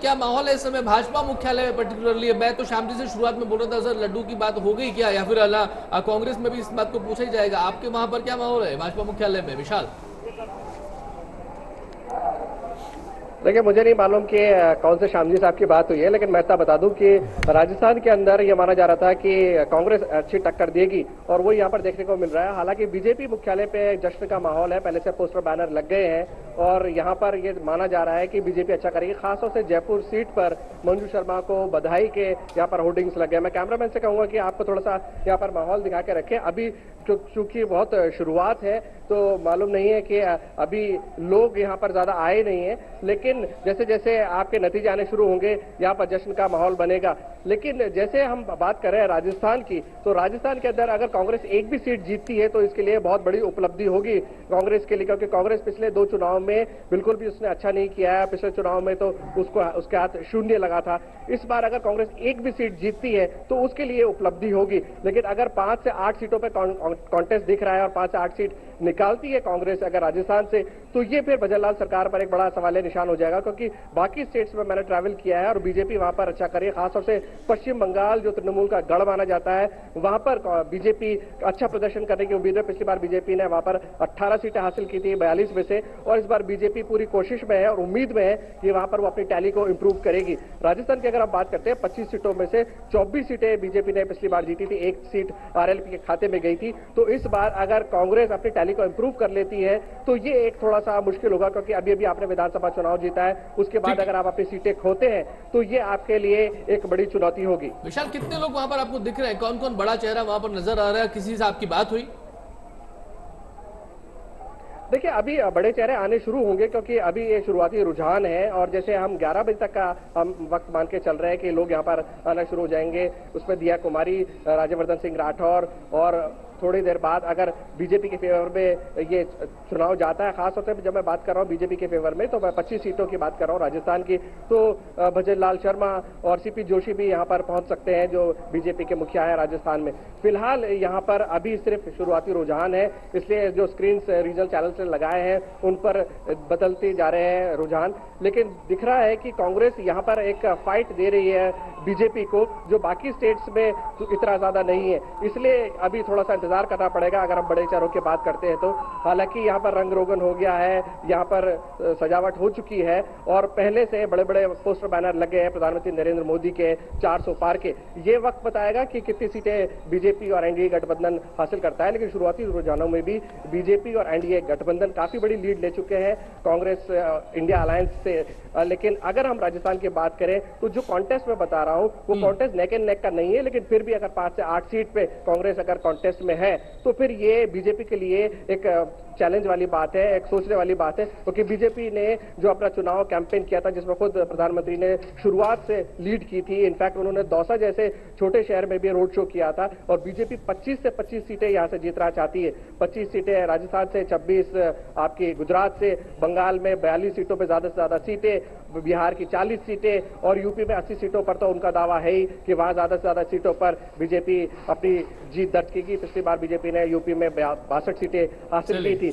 क्या माहौल है इस समय भाजपा मुख्यालय में पर्टिकुलरली? मैं तो श्याम जी से शुरुआत में बोल रहा था सर लड्डू की बात हो गई क्या, या फिर अल्लाह कांग्रेस में भी इस बात को पूछा ही जाएगा? आपके वहां पर क्या माहौल है भाजपा मुख्यालय में, विशाल? देखिए, मुझे नहीं मालूम कि कौन से श्यामजी साहब की बात हुई है, लेकिन मैं इतना बता दूं कि राजस्थान के अंदर ये माना जा रहा था कि कांग्रेस अच्छी टक्कर देगी और वो यहाँ पर देखने को मिल रहा है। हालांकि बीजेपी मुख्यालय पे जश्न का माहौल है, पहले से पोस्टर बैनर लग गए हैं और यहाँ पर ये माना जा रहा है कि बीजेपी अच्छा करेगी। खासतौर से जयपुर सीट पर मंजू शर्मा को बधाई के यहाँ पर होर्डिंग्स लग गए। मैं कैमरामैन से कहूंगा कि आपको थोड़ा सा यहाँ पर माहौल दिखा के रखें। अभी चूंकि बहुत शुरुआत है तो मालूम नहीं है कि अभी लोग यहाँ पर ज्यादा आए नहीं है, लेकिन जैसे जैसे आपके नतीजे आने शुरू होंगे यहाँ पर जश्न का माहौल बनेगा। लेकिन जैसे हम बात कर रहे हैं राजस्थान की, तो राजस्थान के अंदर अगर कांग्रेस एक भी सीट जीतती है तो इसके लिए बहुत बड़ी उपलब्धि होगी कांग्रेस के लिए, क्योंकि कांग्रेस पिछले 2 चुनाव में बिल्कुल भी उसने अच्छा नहीं किया है। पिछले चुनाव में तो उसके हाथ शून्य लगा था। इस बार अगर कांग्रेस एक भी सीट जीतती है तो उसके लिए उपलब्धि होगी। लेकिन अगर 5 से 8 सीटों पर कॉन्टेस्ट दिख रहा है और 5 से 8 सीट निकालती है कांग्रेस अगर राजस्थान से, तो ये फिर भजनलाल सरकार पर एक बड़ा सवाल निशान हो जाएगा, क्योंकि बाकी स्टेट्स में मैंने ट्रैवल किया है और बीजेपी वहां पर अच्छा कर रही है। खासतौर से पश्चिम बंगाल जो तृणमूल का गढ़ माना जाता है, वहां पर बीजेपी अच्छा प्रदर्शन करने की उम्मीद है। पिछली बार बीजेपी ने वहां पर 18 सीटें हासिल की थी 42 में से, और इस बार बीजेपी पूरी कोशिश में है और उम्मीद में है कि वहां पर वो अपनी टैली को इंप्रूव करेगी। राजस्थान की अगर आप बात करते हैं 25 सीटों में से 24 सीटें बीजेपी ने पिछली बार जीती थी, 1 सीट आरएलपी के खाते में गई थी। तो इस बार अगर कांग्रेस अपनी टैली को इंप्रूव कर लेती है तो ये एक थोड़ा सा मुश्किल होगा, क्योंकि अभी अभी आपने विधानसभा चुनाव जीता है, उसके बाद अगर आप अपनी सीटें खोते हैं तो ये आपके लिए एक बड़ी चुनौती होगी। विशाल, कितने लोग वहां पर आपको दिख रहे हैं? कौन कौन बड़ा चेहरा वहां पर नजर आ रहा है? किसी से आपकी बात हुई? देखिए, अभी बड़े चेहरे आने शुरू होंगे, क्योंकि अभी ये शुरुआती रुझान है और जैसे हम 11 बजे तक का हम वक्त मान के चल रहे हैं कि लोग यहाँ पर आना शुरू हो जाएंगे। उसमें दिया कुमारी, राज्यवर्धन सिंह राठौर, और थोड़ी देर बाद अगर बीजेपी के फेवर में ये चुनाव जाता है, खासतौर से जब मैं बात कर रहा हूँ बीजेपी के फेवर में, तो मैं 25 सीटों की बात कर रहा हूँ राजस्थान की, तो भजनलाल शर्मा और सीपी जोशी भी यहाँ पर पहुंच सकते हैं जो बीजेपी के मुखिया है राजस्थान में। फिलहाल यहाँ पर अभी सिर्फ शुरुआती रुझान है, इसलिए जो स्क्रीन रीजनल चैनल से लगाए हैं उन पर बदलते जा रहे हैं रुझान। लेकिन दिख रहा है कि कांग्रेस यहाँ पर एक फाइट दे रही है बीजेपी को, जो बाकी स्टेट्स में इतना ज्यादा नहीं है, इसलिए अभी थोड़ा सा इंतजार करना पड़ेगा अगर हम बड़े चेहरों की बात करते हैं तो। हालांकि यहाँ पर रंग रोगन हो गया है, यहाँ पर सजावट हो चुकी है और पहले से बड़े बड़े पोस्टर बैनर लगे हैं प्रधानमंत्री नरेंद्र मोदी के 400 पार के। ये वक्त बताएगा कि कितनी सीटें बीजेपी और एनडीए गठबंधन हासिल करता है, लेकिन शुरुआती रुझानों में भी बीजेपी और एनडीए गठबंधन काफी बड़ी लीड ले चुके हैं कांग्रेस इंडिया अलायंस से। लेकिन अगर हम राजस्थान की बात करें तो जो कॉन्टेस्ट में बता रहा हूं वो कॉन्टेस्ट नेक एंड नेक का नहीं है, लेकिन फिर भी अगर 5 से 8 सीट पे कांग्रेस अगर कॉन्टेस्ट में है तो फिर ये बीजेपी के लिए एक चैलेंज वाली बात है, एक सोचने वाली बात है, क्योंकि बीजेपी ने जो अपना चुनाव कैंपेन किया था जिसमें खुद प्रधानमंत्री ने शुरुआत से लीड की थी, इनफैक्ट उन्होंने दौसा जैसे छोटे शहर में भी रोड शो किया था, और बीजेपी 25 से 25 सीटें यहां से जीतना चाहती है। 25 सीटें राजस्थान से, 26 आपकी गुजरात से, बंगाल में 42 सीटों पर ज्यादा से ज्यादा सीटें, बिहार की 40 सीटें और यूपी में 80 सीटों पर तो उनका दावा है ही कि वहां ज्यादा से ज्यादा सीटों पर बीजेपी अपनी जीत दर्ज की। पिछली बार बीजेपी ने यूपी में 62 सीटें हासिल की थी।